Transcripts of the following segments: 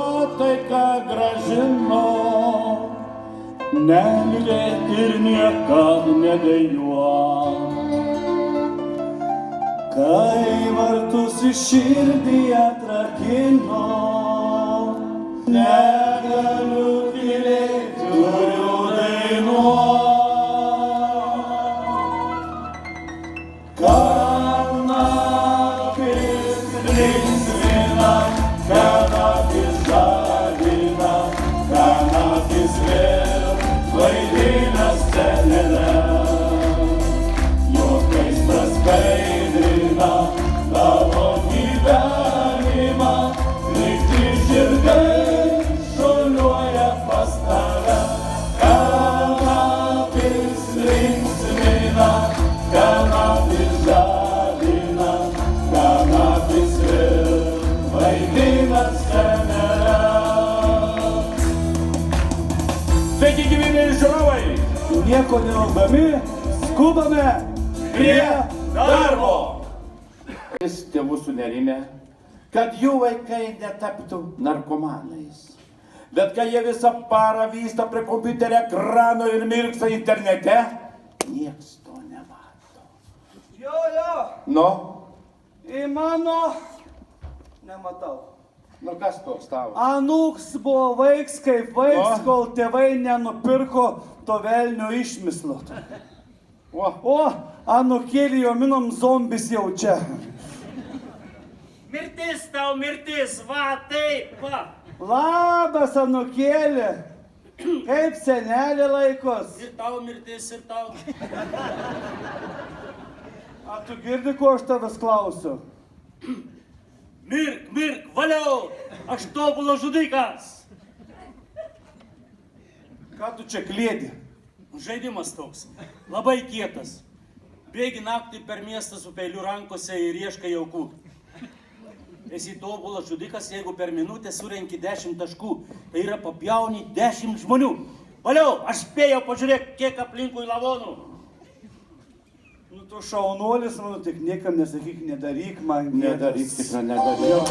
nuotaiką gražino, nemylėti ir niekad nedejuot. Kai vartus į širdį atrakino, negaliu tylėti, turiu dainuot. Kanapis linksmina, kanapis žadina, kanapis vėl vaidina scenele. Juokais praskaidrina tavo gyvenimą, likti žirgai šuoliuoja pas tave. Kanapis linksmina, kanapis žadina, kanapis vėl vaidina scenele. Sveiki, gyvi mėly žiūrovai! Nieko nelaukdami, skubame prie darbo! Tėvų sunerimę, kad jų vaikai netaptų narkomanais. Bet kai jie visą parą vysta prie kompiuterio ekrano ir mirksta internete, nieks to nemato. Jo, Nu, į mano nematau. nu kas toks tavo? Anūks buvo vaiks kaip vaiks, O? kol tėvai nenupirko to velnio išmislo. O, anūkėlį jo minom zombis jau čia. Mirtis tau, mirtis, va taip, va. Labas, anūkėlė. Kaip senelė laikos? Ir tau mirtis, ir tau. A tu girdi, ko aš tavęs klausiu? Mirk, mirk, valiau, aš tobulo žudikas. Ką tu čia klėdi? Žaidimas toks, labai kietas. Bėgi naktį per miestą su peiliu rankose ir ieškai aukų. Esi tobulas žudikas, jeigu per minutę surenki 10 taškų, tai yra papjauni 10 žmonių. Valiau, aš spėjau, pažiūrėk, kiek aplinkui lavonų. Nu tu šaunuolis, mano, tik niekam nesakyk, nedaryk man gėdos. Nedaryk, tikrai nedaryk.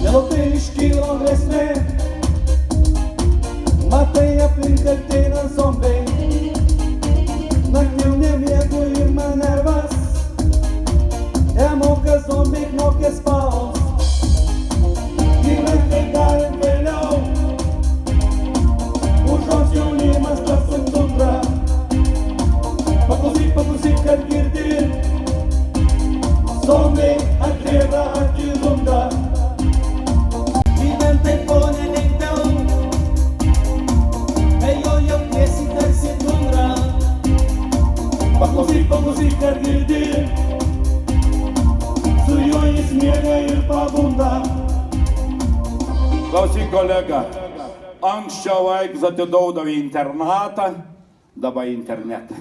Nelabai iškylo grėsmė, matai aplink ateina zombiai. Naktim nemiegu ir man nervas, nemoka zombiai knokės spaus. Gyventi galim vėliau, užuot jaunimas tas tundra. Paklausyk, kad girdi, zombiai atrėda atidunda. Gyventi fone lengviau, ėjo jauniesi tarsi tundra. Paklausyk, kad girdi, su juo jis miega ir pabunda. Klausyk, kolega, anksčiau vaikus atiduodavo į internatą, dabar į internetą.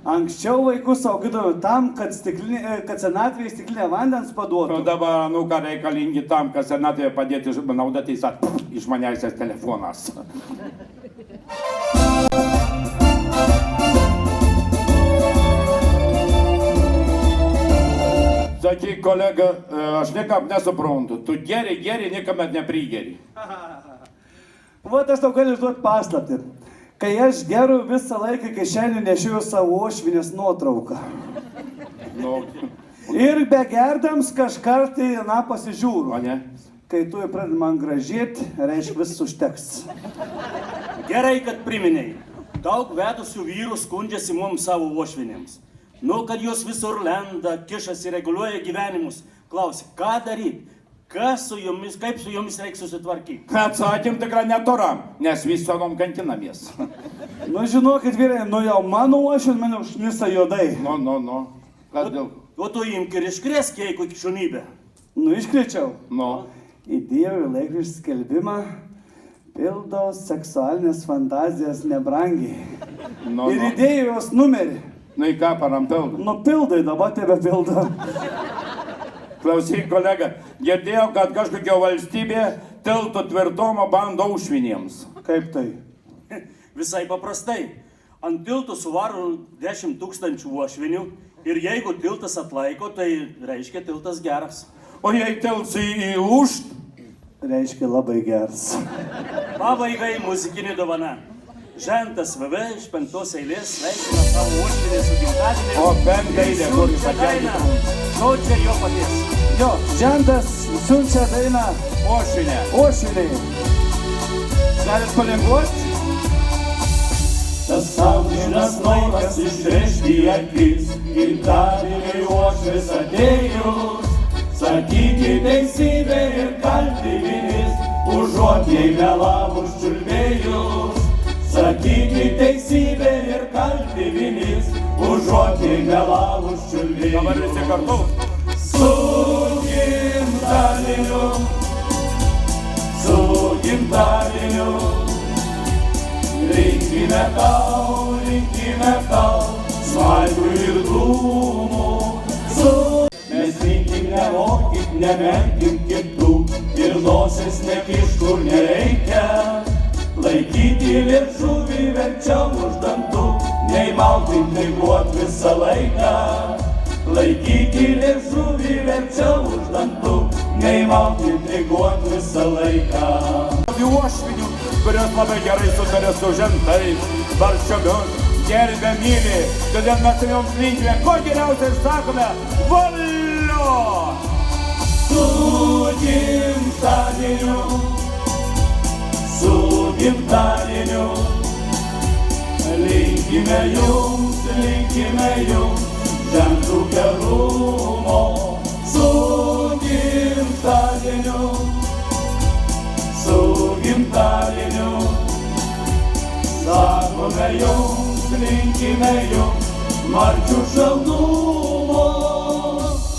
Anksčiau vaikus augindavo tam, kad senatvėje stiklinę vandens O paduotų. dabar, nu ką reikalingi tam, kad senatvėje padėti naudoti išmaniausias telefonas. Sakyk, kolega, aš niekam nesuprantu. Tu geri, niekamet neprigeri. Vat aš tau galiu duoti paslaptį. Kai aš geru visą laiką kišenį nešiu savo uošvinės nuotrauką. Nu, Ir begerdams kažkart tai na pasižiūriu. o ne? Kai tu pradedi man gražėti, reiškia vis užteks. Gerai, kad priminėjai. Daug vedusių vyrų skundžiasi mums savo uošvinėms. Nu, kad jos visur lenda, kišasi, reguliuoja gyvenimus. Klausi, ką daryti? Kas su jomis, kaip su jomis reikia susitvarkyti? Atsakym tikrai netoram, nes visom kankinamės. Nu žinokit vyrai, nu jau mano uošvin mane užnisa juodai. Nu. Kas dėl? O tu imk ir iškrėsk jeigu šunybę. Nu iškričiau. Nu. Įdėjau į laikraštį skelbimą, pildau seksualinės fantazijas nebrangiai. Nu. Ir įdėjau jos numerį. Nu į ką parampildai? Nu pildai, dabar tebe pildo. Klausyk, kolega, girdėjau, kad kažkokia valstybė tiltų tvirtumo bando ušvinėms. Kaip tai? Visai paprastai. ant tiltų suvaro 10 000 uošvinių ir jeigu tiltas atlaiko, tai reiškia tiltas geras. O jei tilts įlūžt, Reiškia labai geras. Pabaigai muzikinė dovana. Žentas VV iš 5 eilės sveikina savo uošvinę su gimtadieniu. o penktąjį kur Siunčia dainą. pasakė. Žodžiai jo paties. Jo, žentas siunčia dainą Ošinė. uošviniai. Galit palengvuoti? Tas amžinas noras išrėžti akis, gimtadieniui uošvis atėjus. Sakykite teisybę ir kalti vinis, užuot jai melavus čiulbėjus. Sakykite teisybę ir kalti vinis, užuot jai melavus čiulbėjus. Dabar visi kartu. Su gimtadieniu, su gimtadieniu. Linkime tau, smaigų ir dūmų. Mes linkim nemokyt, nemenkim kitų ir nosies nekišt kur nereikia. Laikyti liežuvį verčiau už dantų, nei malti intriguot visą laiką. Laikyti liežuvį verčiau už dantų, nei malti intriguot visą laiką. Uošvinių, kurios labai gerai sutarė su žentais, varščiomis, gerbė myli, todėl mes joms linkime, ko geriausiai ir sakome, valio! Su gimtadieniu, su gimtadieniu. Linkime jums, žentų gerumo. Su gimtadieniu, su gimtadieniu. Sakome jums, linkime jums, marčių šalnumo.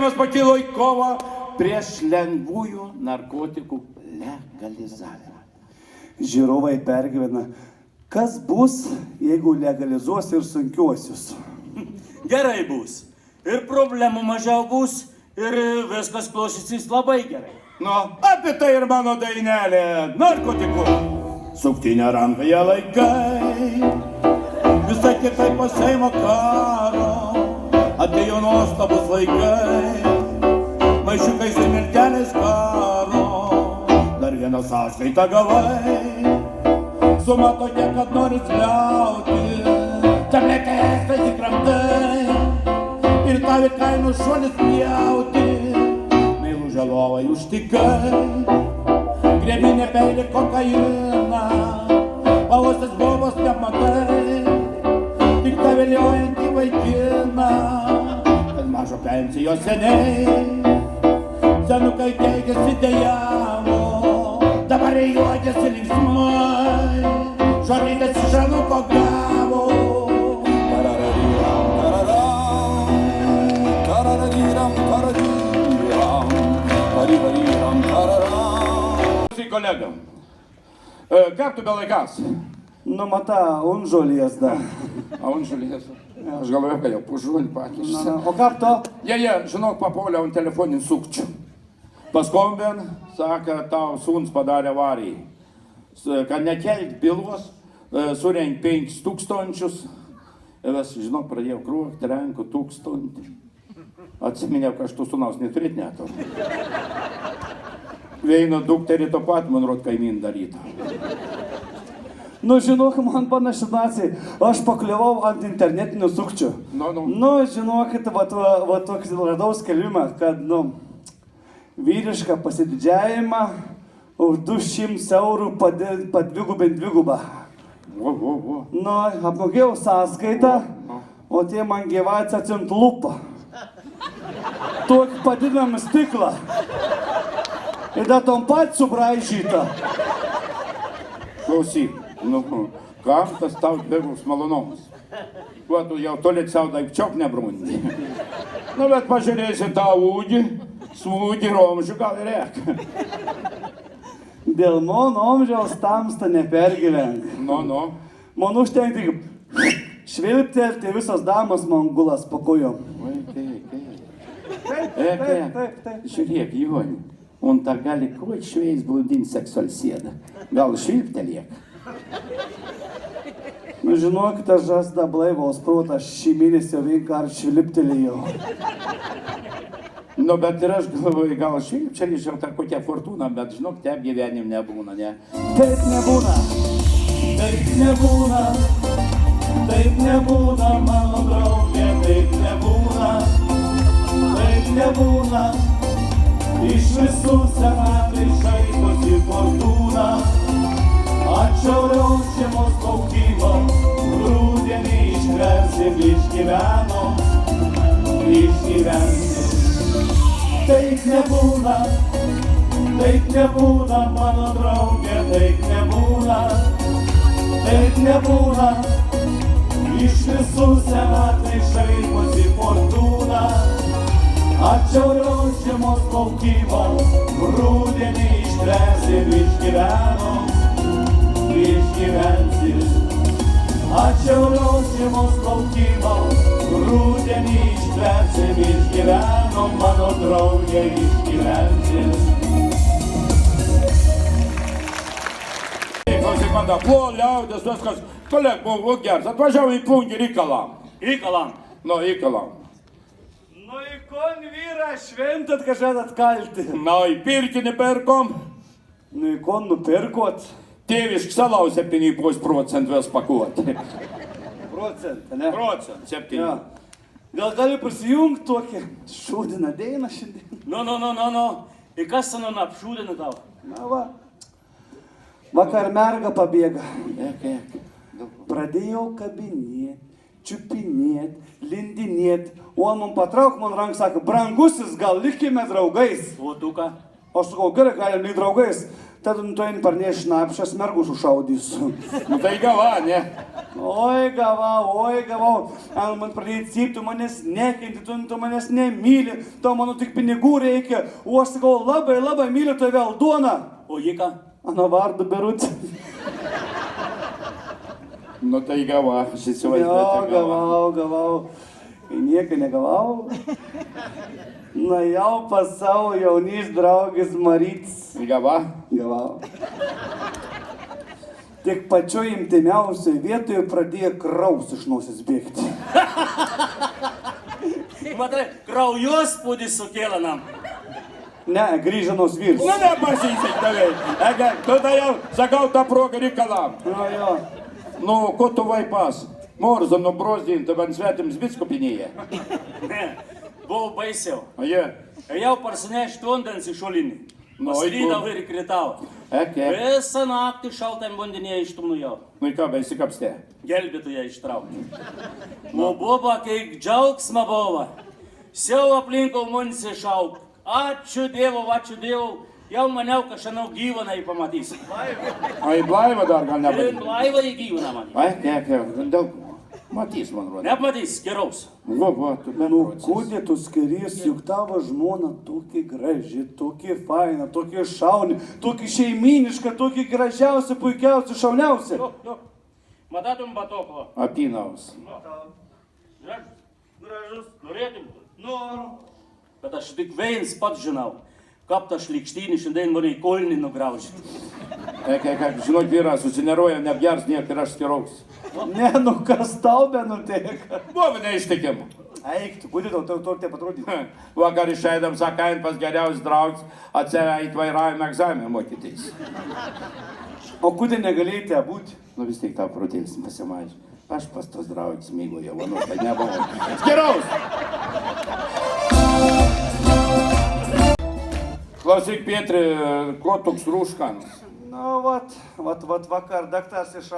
Mes pakilo į kovą prieš lengvųjų narkotikų legalizavimą. Žiūrovai pergyvena, kas bus, jeigu legalizuos ir sunkiuosius. Gerai bus. Ir problemų mažiau bus, ir viskas klostysis labai gerai. Nu, apie tai ir mano dainelė narkotikų. Suktinę rankoje laikai, visai kitaip po Seimo karo, atėjo nuostabus laikai, maišiukais ir milteliais karo, dar vieną sąskaitą gavai, suma tokia, kad nori sliauti, tabletės pasikramtai, ir tavi kainų šuolis pjauti, meilužę lovai užtikai, grėbinė peilį kokainą, pavostas bobos nematai, tik tą vėliojantį vaikiną, kad mažo pensijos seniai, senukai keikėsi dejavo, dabar juokėsi linksmai, žolytės iš anuko gavo. Tararariram, tararam, tararariram, tarariram, tarivariram, tararam. Kolega, kaip tu be laikas? Nu, mata, unžolės da. A on žolės. Aš galvoju, kad jau pužuolį pakeičiu. O kaip to? Jie, žinok, papuolė ant telefoninį sukčių. Paskombin, sako, tau sūns padarė avariją. Kad nekelt bylos, surenk 5 000. Ir aš, žinok, pradėjau kruokti, renku 1000. Atsiminiau, kad aš tų sūnaus neturėt neto. Viena dukterį to pat, man rod, kaimyn daryta. Nu, žinok, man panaši situacija. Aš pakliuvau ant internetinių sukčių. Nu, žinokit, va tokį radau skelbimą, kad, vyrišką pasididžiavimą už 200 eurų padvigubint dvigubą. Vo. Nu, apmokėjau sąskaitą, o tie man gyvats atsiunt lupą. Tokį padidinamą stiklą. Ir dar tom pat subraižyta. Klausyk, kam tas tau dvigubs malonumas? Kuo tu jau toli savo daikčiok nebrūndi. Bet pažiūrėsi tą ūgį, smūgį romžių gal ir rek. Dėl mano amžiaus tamsta nepergyvenk. Man užtenka tik švilptelti, visos damos man gulas po kojom. Taip. Žiūrėk, Joni, on tą gali kuo šveis blondin seksual sėda. Gal švilpteliek? Nu, žinokit, aš žasda blaivaus protas šį mėnesį vienkart šviliptelėjau. Nu, bet ir aš galvoju, gal švilpčeličiau tą kokią fortūną, bet žinok, taip gyvenim nebūna, ne? Taip nebūna. Taip nebūna, taip nebūna, mano draugė, taip nebūna, taip nebūna. Iš visų senatvai šaiposi fortūna, atšiauriaus žiemos laukimo, rudenį išversim, išgyvensim. Taip nebūna, mano draugė, taip nebūna, taip nebūna. Iš visų senatvai šaiposi fortūna, atšiauriaus žiemos laukimo, rudenį išversim, išgyvensim. Atšiauriaus žiemos laukimo, rudenį išversim, išgyvenom, mano draugė, išgyvensim. Klausyk, man da, buvo liaudės, viskas, koleg buvo geras, atvažiavo į Plungį Rykalam. Rykalam. Nu, Rykalam. Nu, į kon vyrą šventat, kad žadat kalti. Nu, į pirkinį perkom, Nu, į kon nupirkot. tėvišk salaus 7% vis pakuoti. Procentą, ne? Procent, 7. Ja. Gal gali prisijungti tokį šūdiną dainą šiandien? Nu. Ir kas ten apšūdina tau? Na va. Vakar merga pabėga. Ek. Pradėjau kabinėt, čiupinėt, lindinėt. O man patrauk man ranką, sako, brangusis, gal likime draugais. O tu ką? Aš sakau, gerai, galim likti draugais. Tada tu eini parneš šnapšęs, mergų sušaudysiu. Nu, tai gava, ne? Oi, gavau. Man pradėjai cypti, tu manęs nekenti, tu manęs nemyli, tau mano tik pinigų reikia. O aš sakau, labai myliu tave, Aldona. O ji ką? Ano vardu Berutė. Nu, tai gava, aš Jo, įsivaizduoju. gavau. Kai nieko negavau. Na jau pas savo jaunys draugis Marytis. Gava? Gavau. Tik pačioj imtimiausioj vietoje pradėjo kraus iš nosies bėgti. Matai, kraujospūdis sukėlė nam. Ne, grįžo nors vyrs. Nu, nepasisek tavai. Ege, tu tai jau sakau tą progą Rykalam. Jo. Nu, ko tu vaipas? Morzą nubrozdinti, man svetims biskupinėje. Ne, buvau baisiau. O jie? Ėjau parsinešti vandens į šulinį. Nu, Paslydau ir kritau. Eke. Visą naktį šaltam vandenyje ištumnujau. Nu, į ką, besikapstė? Gelbėtoje ištraukti. O buvo, kai džiaugsma buvo. Siau aplinkau munsi šauk. Ačiū Dievu. Jau maniau, kad šiandien gyvūnai pamatysiu. O į blaivą dar gal Ir nepamatys? laivą į gyvūną man. Ai, daug. Matys, man rodo. Nepamatys, geraus. Va, tu Nu, kodėl tu skiriesi, juk tavo žmona tokia graži, tokia faina, tokia šauni, tokia šeiminiška, tokia gražiausia, puikiausia, šauniausia. Jo. Matatum batoko. Apinaus. Gražus. Norėtum? Noriu. Bet aš tik viens pats žinau. Kaip ta šlikštynį šiandien mane į kolnį nugraužė. Eke, žinot, vyras susineruoja, neapgers niek ir aš skiraus. Ne, nu kas tau benuteka. Buvo neištikim. Eik, tu kodėl tau taip atrodyti? Vakar išeidam, sakain pas geriausias draugs, atsireit vairavimo egzaminą mokytis. O kodėl negalėjai būti? Nu vis tik tą protėlis pasimažė. Aš pas tos draugs mygo jau, nu tai nebuvo. Skiraus! Klausyk, Pietri, ko toks rūškanas? Nu, vat vakar daktaras iš